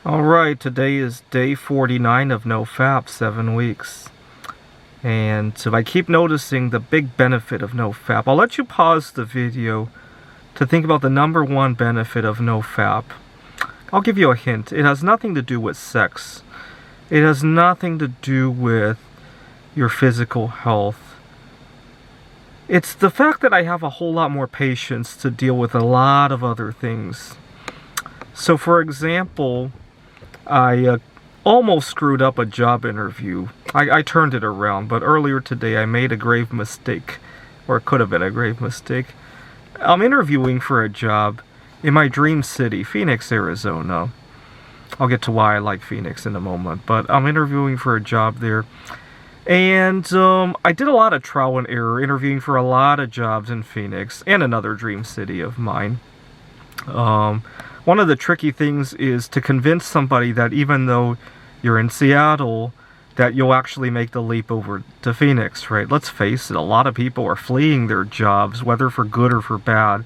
Alright, today is day 49 of NoFap, 7 weeks. And if I keep noticing the big benefit of NoFap, I'll let you pause the video to think about the number one benefit of NoFap. I'll give you a hint. It has nothing to do with sex. It has nothing to do with your physical health. It's the fact that I have a whole lot more patience to deal with a lot of other things. So for example, I almost screwed up a job interview. I turned it around, but earlier today I made a grave mistake. Or it could have been a grave mistake. I'm interviewing for a job in my dream city, Phoenix, Arizona. I'll get to why I like Phoenix in a moment, but I'm interviewing for a job there. And I did a lot of trial and error, interviewing for a lot of jobs in Phoenix and another dream city of mine. One of the tricky things is to convince somebody that even though you're in Seattle, that you'll actually make the leap over to Phoenix, right? Let's face it, a lot of people are fleeing their jobs, whether for good or for bad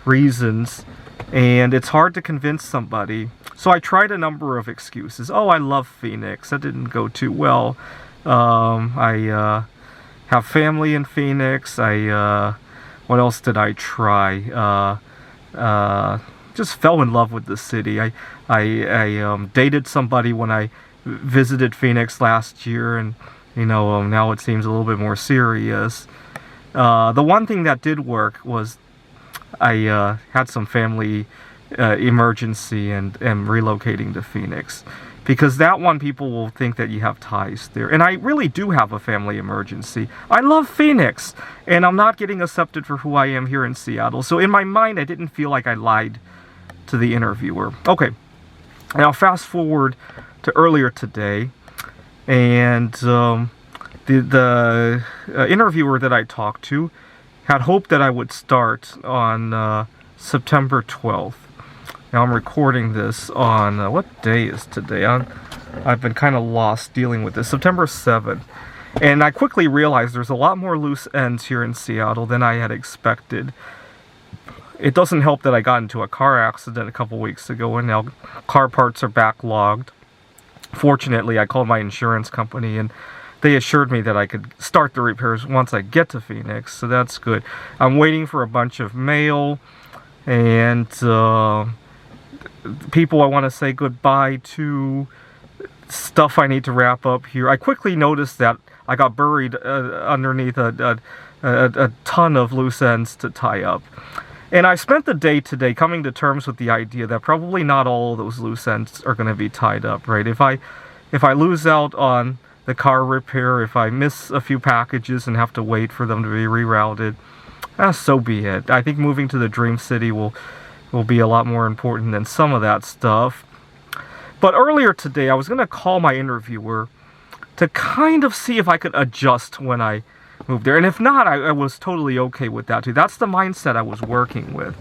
reasons, and it's hard to convince somebody. So I tried a number of excuses. Oh, I love Phoenix. That didn't go too well. I have family in Phoenix. What else did I try? Just fell in love with the city. I dated somebody when I visited Phoenix last year, and now it seems a little bit more serious. The one thing that did work was I had some family emergency and am relocating to Phoenix, because that one people will think that you have ties there, and I really do have a family emergency. I love Phoenix, and I'm not getting accepted for who I am here in Seattle, so in my mind I didn't feel like I lied to the interviewer. Okay, now fast forward to earlier today, and the interviewer that I talked to had hoped that I would start on September 12th. Now I'm recording this on, what day is today? I've been kind of lost dealing with this. September 7th. And I quickly realized there's a lot more loose ends here in Seattle than I had expected. It doesn't help that I got into a car accident a couple weeks ago, and now car parts are backlogged. Fortunately, I called my insurance company, and they assured me that I could start the repairs once I get to Phoenix, so that's good. I'm waiting for a bunch of mail, and people I want to say goodbye to, stuff I need to wrap up here. I quickly noticed that I got buried underneath a ton of loose ends to tie up. And I spent the day today coming to terms with the idea that probably not all of those loose ends are going to be tied up, right? If I lose out on the car repair, if I miss a few packages and have to wait for them to be rerouted, so be it. I think moving to the Dream City will be a lot more important than some of that stuff. But earlier today, I was going to call my interviewer to kind of see if I could adjust when I moved there. And if not, I was totally okay with that too. That's the mindset I was working with.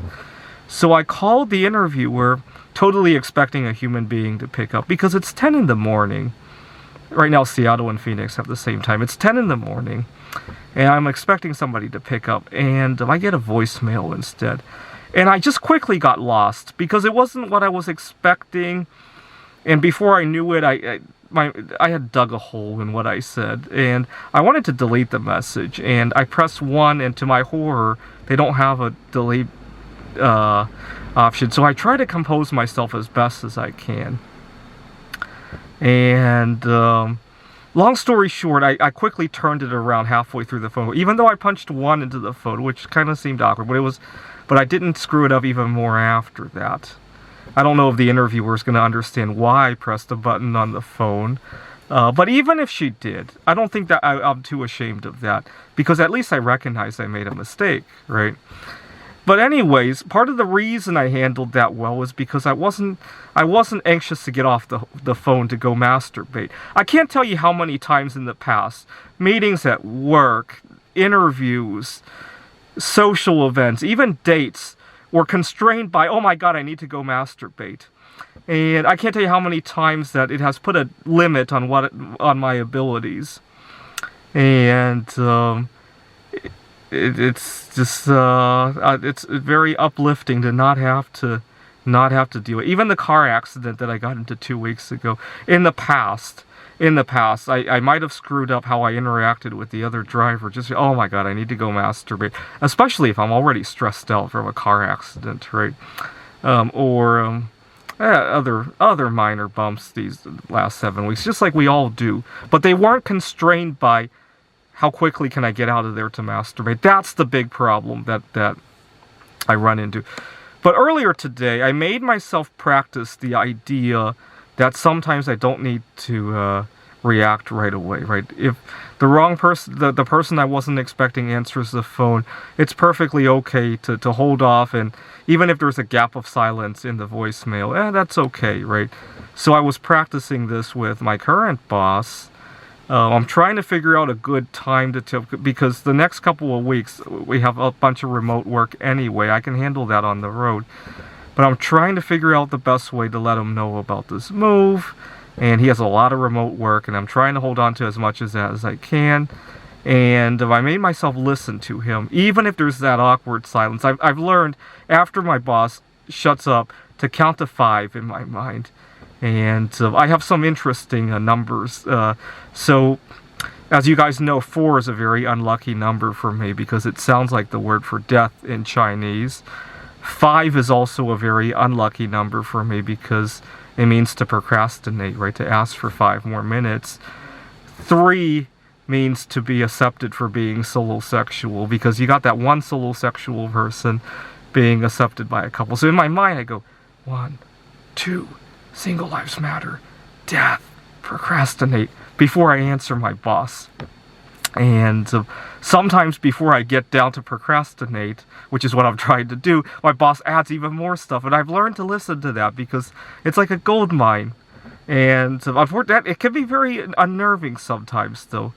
So I called the interviewer, totally expecting a human being to pick up, because it's 10 in the morning. Right now, Seattle and Phoenix have the same time. It's 10 in the morning, and I'm expecting somebody to pick up, and I get a voicemail instead. And I just quickly got lost, because it wasn't what I was expecting. And before I knew it, I had dug a hole in what I said, and I wanted to delete the message, and I pressed 1, and to my horror, they don't have a delete option. So I try to compose myself as best as I can. And long story short, I quickly turned it around halfway through the photo, even though I punched 1 into the photo, which kind of seemed awkward, but I didn't screw it up even more after that. I don't know if the interviewer is going to understand why I pressed a button on the phone. But even if she did, I don't think that I'm too ashamed of that, because at least I recognize I made a mistake, right? But anyways, part of the reason I handled that well was because I wasn't anxious to get off the phone to go masturbate. I can't tell you how many times in the past, meetings at work, interviews, social events, even dates, were constrained by, oh my god, I need to go masturbate. And I can't tell you how many times that it has put a limit on on my abilities. And it's just it's very uplifting to not have to not have to deal with. Even the car accident that I got into 2 weeks ago, in the past, I might have screwed up how I interacted with the other driver. Just, oh my God, I need to go masturbate. Especially if I'm already stressed out from a car accident, right? Other minor bumps these last 7 weeks, just like we all do. But they weren't constrained by how quickly can I get out of there to masturbate. That's the big problem that I run into. But earlier today, I made myself practice the idea that sometimes I don't need to react right away, right? If the wrong person, the person I wasn't expecting answers the phone, it's perfectly okay to hold off, and even if there's a gap of silence in the voicemail, that's okay, right? So I was practicing this with my current boss. I'm trying to figure out a good time to because the next couple of weeks we have a bunch of remote work anyway. I can handle that on the road. But I'm trying to figure out the best way to let him know about this move. And he has a lot of remote work, and I'm trying to hold on to as much of that as I can. And I made myself listen to him, even if there's that awkward silence. I've learned, after my boss shuts up, to count to 5 in my mind. And I have some interesting numbers. So, as you guys know, 4 is a very unlucky number for me because it sounds like the word for death in Chinese. 5 is also a very unlucky number for me because it means to procrastinate, right? To ask for 5 more minutes. 3 means to be accepted for being solosexual because you got that one solosexual person being accepted by a couple. So in my mind I go, 1, 2, single lives matter, death, procrastinate, before I answer my boss. And sometimes before I get down to procrastinate, which is what I'm trying to do, my boss adds even more stuff. And I've learned to listen to that because it's like a gold mine. And it can be very unnerving sometimes, though.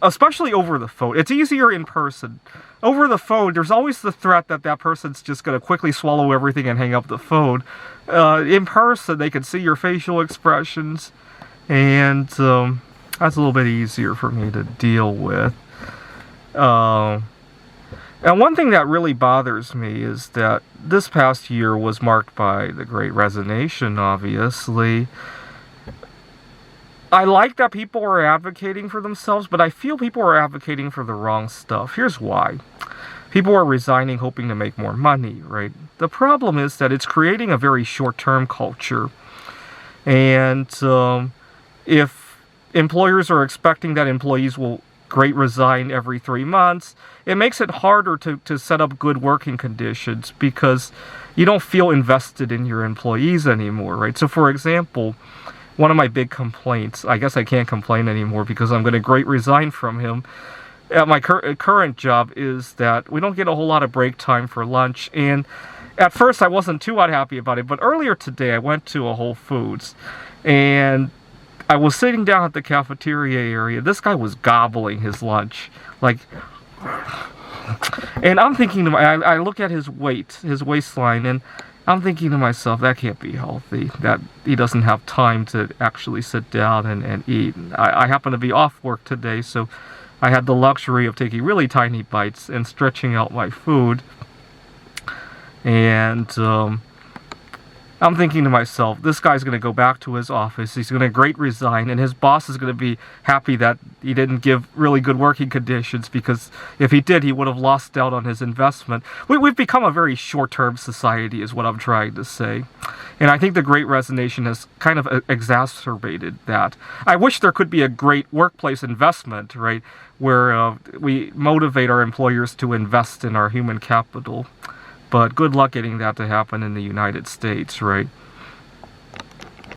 Especially over the phone. It's easier in person. Over the phone, there's always the threat that that person's just going to quickly swallow everything and hang up the phone. In person, they can see your facial expressions. And that's a little bit easier for me to deal with. And one thing that really bothers me is that this past year was marked by the Great Resignation, obviously. I like that people are advocating for themselves, but I feel people are advocating for the wrong stuff. Here's why. People are resigning hoping to make more money, right? The problem is that it's creating a very short-term culture. And if employers are expecting that employees will Great resign every 3 months, it makes it harder to set up good working conditions because you don't feel invested in your employees anymore, right? So for example, one of my big complaints, I guess I can't complain anymore because I'm going to Great resign from him, at my current job is that we don't get a whole lot of break time for lunch. And at first I wasn't too unhappy about it, but earlier today I went to a Whole Foods and I was sitting down at the cafeteria area. This guy was gobbling his lunch, like, and I'm thinking to I look at his waistline, and I'm thinking to myself, that can't be healthy. That he doesn't have time to actually sit down and eat. I happen to be off work today, so I had the luxury of taking really tiny bites and stretching out my food. And I'm thinking to myself, this guy's going to go back to his office, he's going to Great resign, and his boss is going to be happy that he didn't give really good working conditions, because if he did, he would have lost out on his investment. We've become a very short-term society, is what I'm trying to say. And I think the Great Resignation has kind of exacerbated that. I wish there could be a great workplace investment, right, where we motivate our employers to invest in our human capital. But good luck getting that to happen in the United States, right?